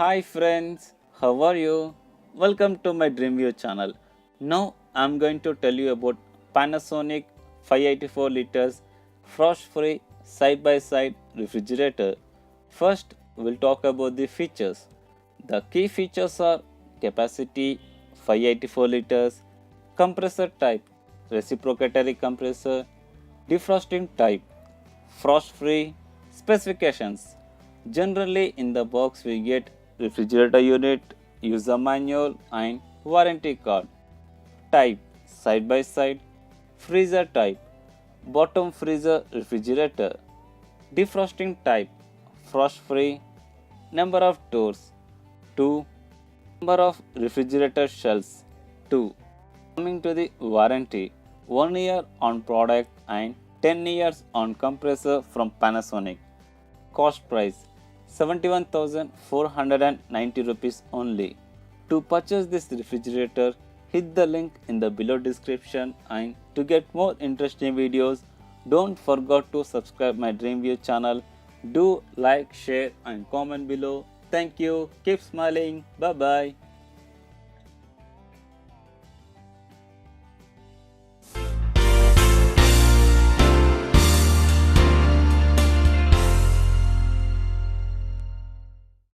Hi friends, how are you? Welcome to my Dream View channel. Now I'm going to tell you about Panasonic 584 liters frost-free side-by-side refrigerator. First, we'll talk about the features. The key features are capacity 584 liters, compressor type reciprocatory compressor, defrosting type frost-free. Specifications: generally in the box we get refrigerator unit, user manual and warranty card. Type: side by side. Freezer type: bottom freezer refrigerator. Defrosting type: frost free. Number of doors: 2. Number of refrigerator shelves: 2. Coming to the warranty: 1 year on product and 10 years on compressor from Panasonic. Cost price: 71,490 rupees only. To purchase this refrigerator, hit the link in the below description, and to get more interesting videos, don't forget to subscribe my Dreamview channel. Do like, share and comment below. Thank you. Keep smiling. Bye bye.